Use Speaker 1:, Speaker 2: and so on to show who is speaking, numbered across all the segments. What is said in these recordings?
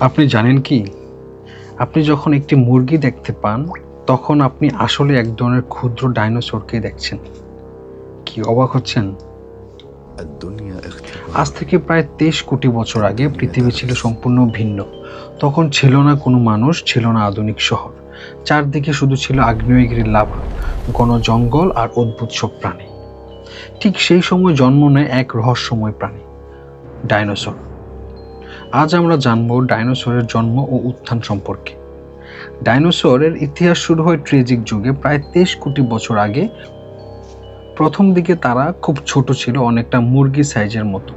Speaker 1: আপনি জানেন কি, আপনি যখন একটি মুরগি দেখতে পান তখন আপনি আসলে এক ধরনের ক্ষুদ্র ডাইনোসরকে দেখছেন। কি অবাক হচ্ছেন? আজ থেকে প্রায় 23 কোটি বছর আগে পৃথিবী ছিল সম্পূর্ণ ভিন্ন। তখন ছিল না কোনো মানুষ, ছিল না আধুনিক শহর। চারদিকে শুধু ছিল আগ্নেয়গিরির লাভা, ঘন জঙ্গল আর অদ্ভুত সব প্রাণী। ঠিক সেই সময় জন্ম নেয় এক রহস্যময় প্রাণী, ডাইনোসর। আজ আমরা জানব ডাইনোসরের জন্ম ও উত্থান সম্পর্কে। ডাইনোসরের ইতিহাস শুরু হয় ট্রেজিক যুগে, প্রায় 23 কোটি বছর আগে। প্রথম দিকে তারা খুব ছোট ছিল, অনেকটা মুরগি সাইজের মতো,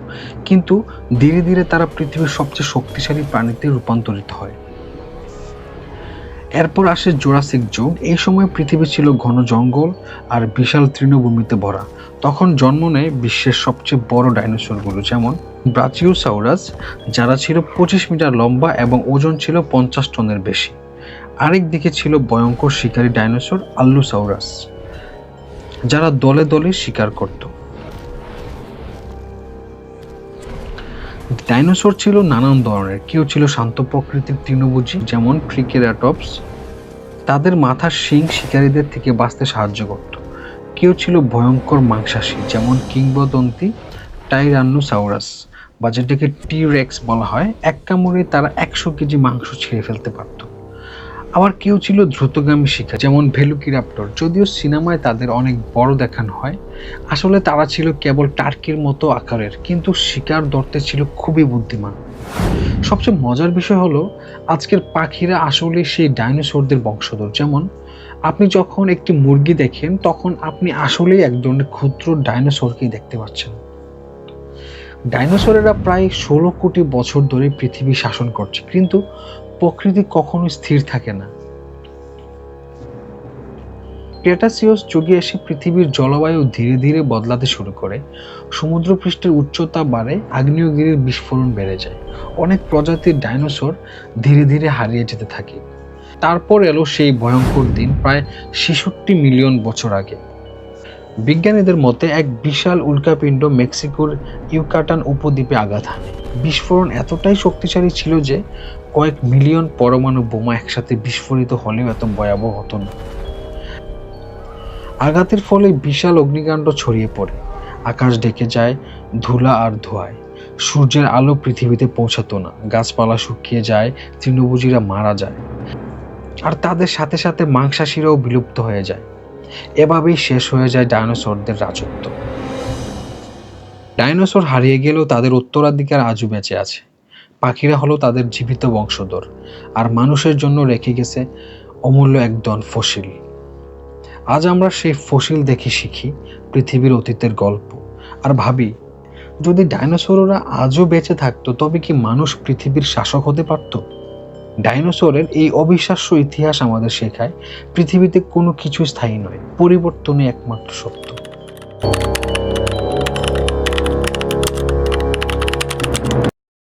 Speaker 1: কিন্তু ধীরে ধীরে তারা পৃথিবীর সবচেয়ে শক্তিশালী প্রাণীতে রূপান্তরিত হয়। এরপর আসে জুরাসিক যুগ। এই সময় পৃথিবী ছিল ঘন জঙ্গল আর বিশাল তৃণভূমিতে ভরা। তখন জন্ম নেয় বিশ্বের সবচেয়ে বড় ডাইনোসরগুলো, যেমন ব্রাচিওসাউরাস, যারা ছিল 25 মিটার লম্বা এবং ওজন ছিল 50 টনের বেশি। আরেক দিকে ছিল ভয়ঙ্কর শিকারী ডাইনোসর আল্লোসাউরাস, যারা দলে দলে শিকার করত। ডাইনোসর ছিল নানান ধরনের। কেউ ছিল শান্ত প্রকৃতির তৃণভোজী, যেমন ট্রিকেরাটপস, তাদের মাথার শিং শিকারীদের থেকে বাঁচতে সাহায্য করত। কেউ ছিল ভয়ঙ্কর মাংসাশী, যেমন কিংবদন্তি টাইরানোসাউরাস, বা যেটাকে টি-রেক্স বলা হয়। এক কামড়ে তারা 100 কেজি মাংস ছিঁড়ে ফেলতে পারত। আবার কেউ ছিল দ্রুতগামী শিকার, যেমন ভেলোকিরাপ্টর। যদিও সিনেমায় তাদের অনেক বড় দেখানো হয়, আসলে তারা ছিল কেবল টার্কির মতো আকারের, কিন্তু শিকার ধরতে ছিল খুবই বুদ্ধিমান। সবচেয়ে মজার বিষয় হলো, আজকের পাখিরা আসলে সেই ডাইনোসরদের বংশধর। যেমন আপনি যখন একটি মুরগি দেখেন তখন আপনি আসলেই এক ধরনের ক্ষুদ্র ডাইনোসরকেই দেখতে পাচ্ছেন। ডাইনোসরেরা প্রায় 16 কোটি বছর ধরে পৃথিবী শাসন করছে, কিন্তু প্রকৃতি কখনো স্থির থাকে না। ক্রেটাসিয়াস যুগে এসে পৃথিবীর জলবায়ু ধীরে ধীরে বদলাতে শুরু করে। সমুদ্রপৃষ্ঠের উচ্চতা বাড়ে, আগ্নেয়গিরির বিস্ফোরণ বেড়ে যায়। অনেক প্রজাতির ডাইনোসর ধীরে ধীরে হারিয়ে যেতে থাকে। তারপর এলো সেই ভয়ঙ্কর দিন, প্রায় 66 মিলিয়ন বছর আগে। বিজ্ঞানীদের মতে এক বিশাল উল্কাপিণ্ড মেক্সিকোর ইউকাটান উপদ্বীপে আঘাত হানে। বিস্ফোরণ এতটাই শক্তিশালী ছিল যে কয়েক মিলিয়ন পরমাণু বোমা একসাথে বিস্ফোরিত হলেও এত ভয়াবহ হতো না। আঘাতের ফলে বিশাল অগ্নিকাণ্ড ছড়িয়ে পড়ে, আকাশ ঢেকে যায় ধুলা আর ধোঁয়ায়। সূর্যের আলো পৃথিবীতে পৌঁছাতো না, গাছপালা শুকিয়ে যায়, তৃণভোজীরা মারা যায়, আর তাদের সাথে সাথে মাংসাশীরাও বিলুপ্ত হয়ে যায়। এভাবেই শেষ হয়ে যায় ডাইনোসরদের রাজত্ব। ডাইনোসর হারিয়ে গেলেও তাদের উত্তরাধিকার আজও বেঁচে আছে। পাখিরা হলো তাদের জীবিত বংশধর, আর মানুষের জন্য রেখে গেছে অমূল্য এক ধন ফসিল। আজ আমরা সেই ফসিল দেখে শিখি পৃথিবীর অতীতের গল্প, আর ভাবি, যদি ডাইনোসররা আজও বেঁচে থাকতো তবে কি মানুষ পৃথিবীর শাসক হতে পারত? ডাইনোসরের এই অবিশ্বাস্য ইতিহাস আমাদের শেখায়, পৃথিবীতে কোনো কিছু স্থায়ী নয়, পরিবর্তনই একমাত্র সত্য।